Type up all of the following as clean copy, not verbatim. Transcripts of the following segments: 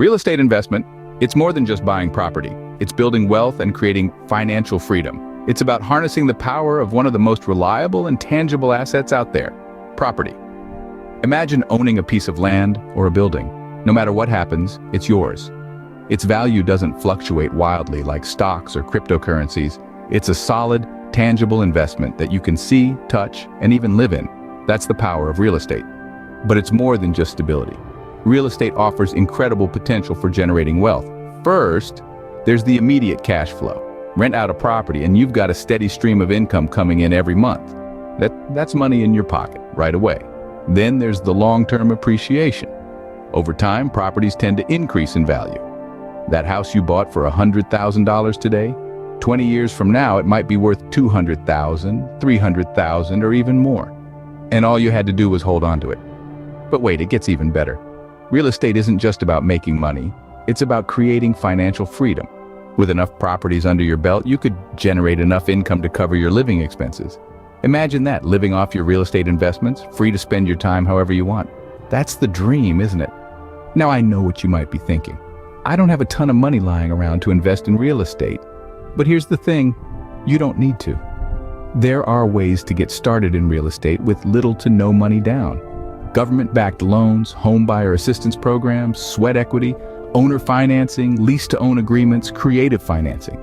Real estate investment, it's more than just buying property. It's building wealth and creating financial freedom. It's about harnessing the power of one of the most reliable and tangible assets out there, property. Imagine owning a piece of land or a building. No matter what happens, it's yours. Its value doesn't fluctuate wildly like stocks or cryptocurrencies. It's a solid, tangible investment that you can see, touch, and even live in. That's the power of real estate. But it's more than just stability. Real estate offers incredible potential for generating wealth. First, there's the immediate cash flow. Rent out a property and you've got a steady stream of income coming in every month. That's money in your pocket right away. Then there's the long-term appreciation. Over time, properties tend to increase in value. That house you bought for $100,000 today, 20 years from now, it might be worth $200,000, $300,000, or even more. And all you had to do was hold on to it. But wait, it gets even better. Real estate isn't just about making money, it's about creating financial freedom. With enough properties under your belt, you could generate enough income to cover your living expenses. Imagine that, living off your real estate investments, free to spend your time however you want. That's the dream, isn't it? Now I know what you might be thinking. I don't have a ton of money lying around to invest in real estate. But here's the thing, you don't need to. There are ways to get started in real estate with little to no money down. Government-backed loans, homebuyer assistance programs, sweat equity, owner financing, lease-to-own agreements, creative financing.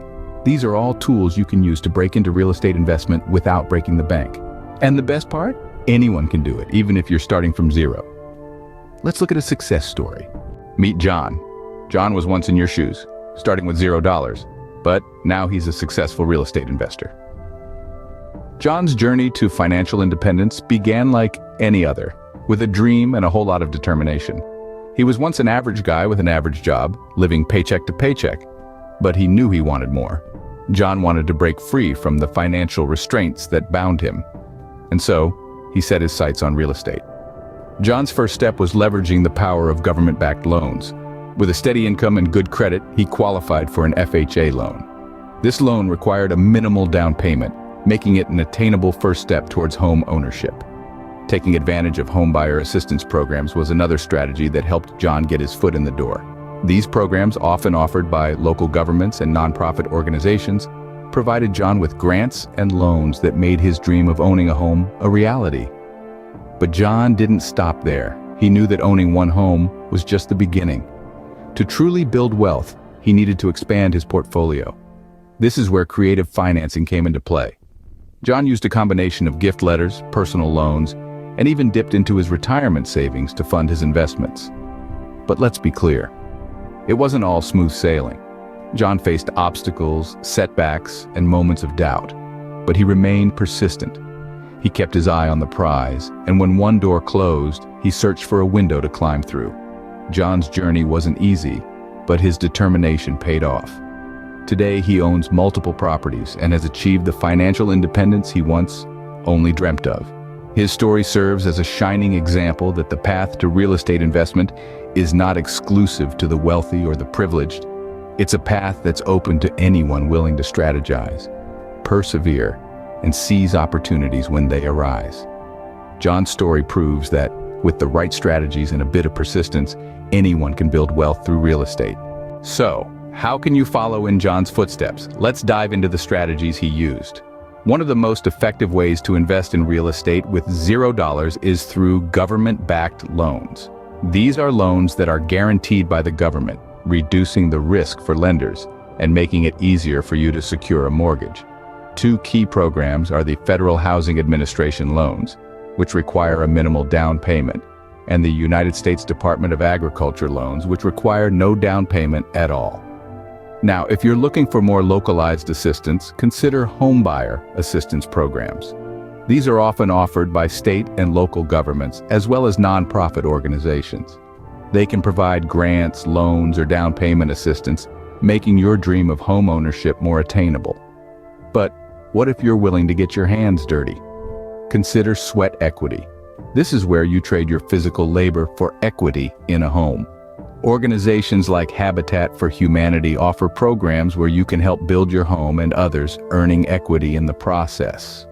These are all tools you can use to break into real estate investment without breaking the bank. And the best part? Anyone can do it, even if you're starting from zero. Let's look at a success story. Meet John. John was once in your shoes, starting with $0, but now he's a successful real estate investor. John's journey to financial independence began like any other, with a dream and a whole lot of determination. He was once an average guy with an average job, living paycheck to paycheck, but he knew he wanted more. John wanted to break free from the financial restraints that bound him, and so he set his sights on real estate. John's first step was leveraging the power of government-backed loans. With a steady income and good credit, he qualified for an FHA loan. This loan required a minimal down payment, making it an attainable first step towards home ownership. Taking advantage of homebuyer assistance programs was another strategy that helped John get his foot in the door. These programs, often offered by local governments and nonprofit organizations, provided John with grants and loans that made his dream of owning a home a reality. But John didn't stop there. He knew that owning one home was just the beginning. To truly build wealth, he needed to expand his portfolio. This is where creative financing came into play. John used a combination of gift letters, personal loans, and even dipped into his retirement savings to fund his investments. But let's be clear, it wasn't all smooth sailing. John faced obstacles, setbacks, and moments of doubt, but he remained persistent. He kept his eye on the prize, and when one door closed, he searched for a window to climb through. John's journey wasn't easy, but his determination paid off. Today, he owns multiple properties and has achieved the financial independence he once only dreamt of. His story serves as a shining example that the path to real estate investment is not exclusive to the wealthy or the privileged. It's a path that's open to anyone willing to strategize, persevere, and seize opportunities when they arise. John's story proves that, with the right strategies and a bit of persistence, anyone can build wealth through real estate. So, how can you follow in John's footsteps? Let's dive into the strategies he used. One of the most effective ways to invest in real estate with $0 is through government-backed loans. These are loans that are guaranteed by the government, reducing the risk for lenders and making it easier for you to secure a mortgage. Two key programs are the Federal Housing Administration loans, which require a minimal down payment, and the United States Department of Agriculture loans, which require no down payment at all. Now, if you're looking for more localized assistance, consider Homebuyer assistance programs. These are often offered by state and local governments, as well as nonprofit organizations. They can provide grants, loans, or down payment assistance, making your dream of home ownership more attainable. But what if you're willing to get your hands dirty? Consider sweat equity. This is where you trade your physical labor for equity in a home. Organizations like Habitat for Humanity offer programs where you can help build your home and others, earning equity in the process.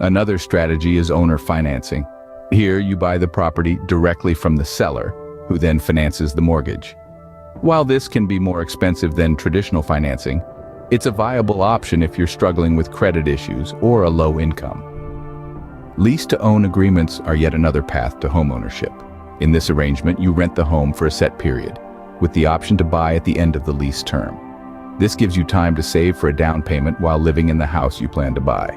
Another strategy is owner financing. Here you buy the property directly from the seller, who then finances the mortgage. While this can be more expensive than traditional financing, it's a viable option if you're struggling with credit issues or a low income. Lease-to-own agreements are yet another path to homeownership. In this arrangement, you rent the home for a set period, with the option to buy at the end of the lease term. This gives you time to save for a down payment while living in the house you plan to buy.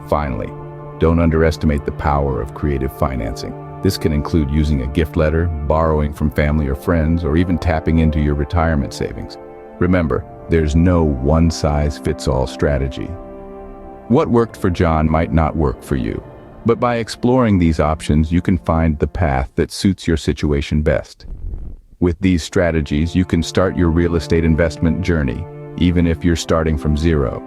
Finally, don't underestimate the power of creative financing. This can include using a gift letter, borrowing from family or friends, or even tapping into your retirement savings. Remember, there's no one-size-fits-all strategy. What worked for John might not work for you, but by exploring these options, you can find the path that suits your situation best. With these strategies, you can start your real estate investment journey, even if you're starting from zero.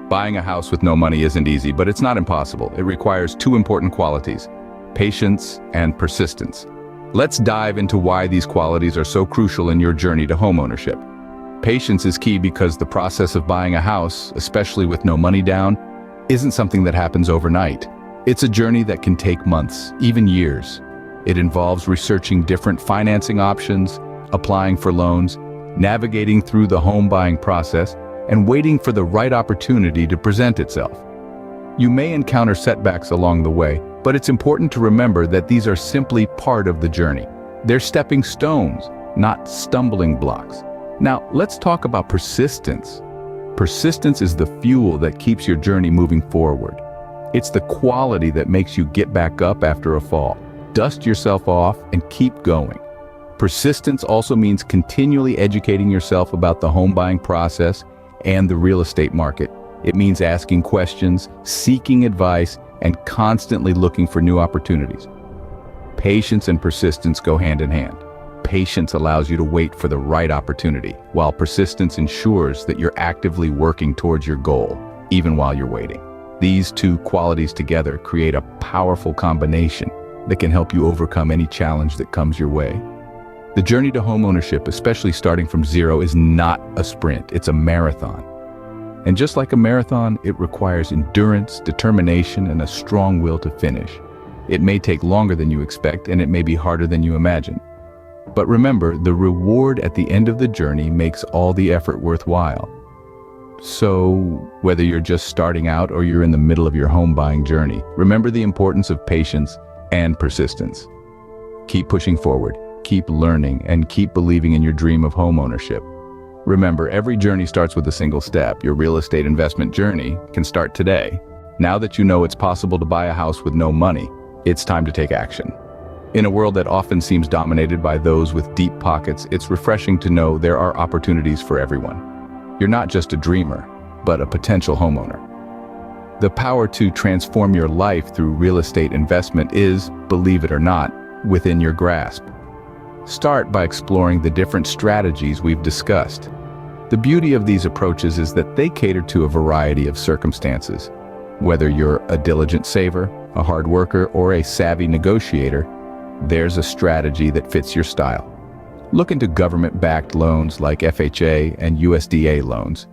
Buying a house with no money isn't easy, but it's not impossible. It requires two important qualities: patience and persistence. Let's dive into why these qualities are so crucial in your journey to homeownership. Patience is key because the process of buying a house, especially with no money down, isn't something that happens overnight. It's a journey that can take months, even years. It involves researching different financing options, applying for loans, navigating through the home buying process, and waiting for the right opportunity to present itself. You may encounter setbacks along the way, but it's important to remember that these are simply part of the journey. They're stepping stones, not stumbling blocks. Now, let's talk about persistence. Persistence is the fuel that keeps your journey moving forward. It's the quality that makes you get back up after a fall, dust yourself off, and keep going. Persistence also means continually educating yourself about the home buying process and the real estate market. It means asking questions, seeking advice, and constantly looking for new opportunities. Patience and persistence go hand in hand. Patience allows you to wait for the right opportunity, while persistence ensures that you're actively working towards your goal, even while you're waiting. These two qualities together create a powerful combination that can help you overcome any challenge that comes your way. The journey to homeownership, especially starting from zero, is not a sprint, it's a marathon. And just like a marathon, it requires endurance, determination, and a strong will to finish. It may take longer than you expect, and it may be harder than you imagine. But remember, the reward at the end of the journey makes all the effort worthwhile. So, whether you're just starting out or you're in the middle of your home buying journey, remember the importance of patience and persistence. Keep pushing forward, keep learning, and keep believing in your dream of homeownership. Remember, every journey starts with a single step. Your real estate investment journey can start today. Now that you know it's possible to buy a house with no money, it's time to take action. In a world that often seems dominated by those with deep pockets, it's refreshing to know there are opportunities for everyone. You're not just a dreamer, but a potential homeowner. The power to transform your life through real estate investment is, believe it or not, within your grasp. Start by exploring the different strategies we've discussed. The beauty of these approaches is that they cater to a variety of circumstances. Whether you're a diligent saver, a hard worker, or a savvy negotiator, there's a strategy that fits your style. Look into government-backed loans like FHA and USDA loans.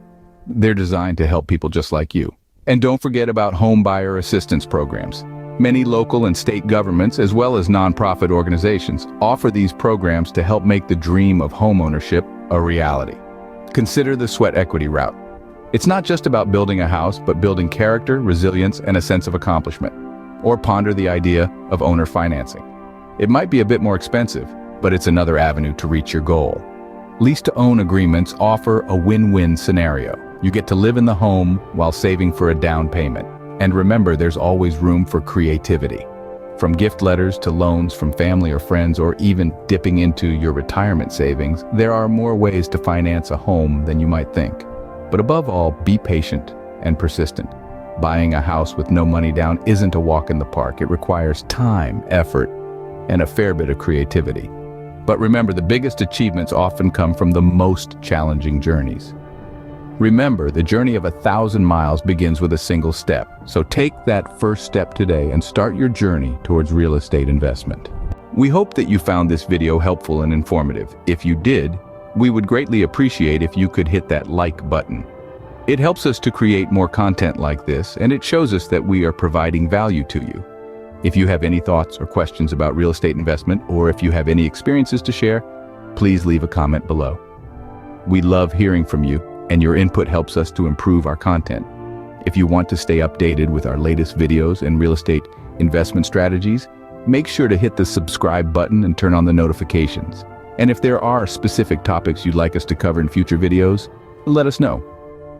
They're designed to help people just like you. And don't forget about homebuyer assistance programs. Many local and state governments, as well as nonprofit organizations, offer these programs to help make the dream of homeownership a reality. Consider the sweat equity route. It's not just about building a house, but building character, resilience, and a sense of accomplishment. Or ponder the idea of owner financing. It might be a bit more expensive, but it's another avenue to reach your goal. Lease-to-own agreements offer a win-win scenario. You get to live in the home while saving for a down payment. And remember, there's always room for creativity. From gift letters to loans from family or friends, or even dipping into your retirement savings, there are more ways to finance a home than you might think. But above all, be patient and persistent. Buying a house with no money down isn't a walk in the park. It requires time, effort, and a fair bit of creativity. But remember, the biggest achievements often come from the most challenging journeys. Remember, the journey of 1,000 miles begins with a single step. So take that first step today and start your journey towards real estate investment. We hope that you found this video helpful and informative. If you did, we would greatly appreciate if you could hit that like button. It helps us to create more content like this, and it shows us that we are providing value to you. If you have any thoughts or questions about real estate investment, or if you have any experiences to share, please leave a comment below. We love hearing from you, and your input helps us to improve our content. If you want to stay updated with our latest videos and real estate investment strategies, make sure to hit the subscribe button and turn on the notifications. And if there are specific topics you'd like us to cover in future videos, let us know.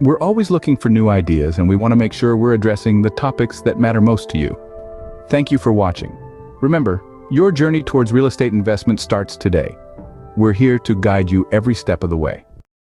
We're always looking for new ideas, and we want to make sure we're addressing the topics that matter most to you. Thank you for watching. Remember, your journey towards real estate investment starts today. We're here to guide you every step of the way.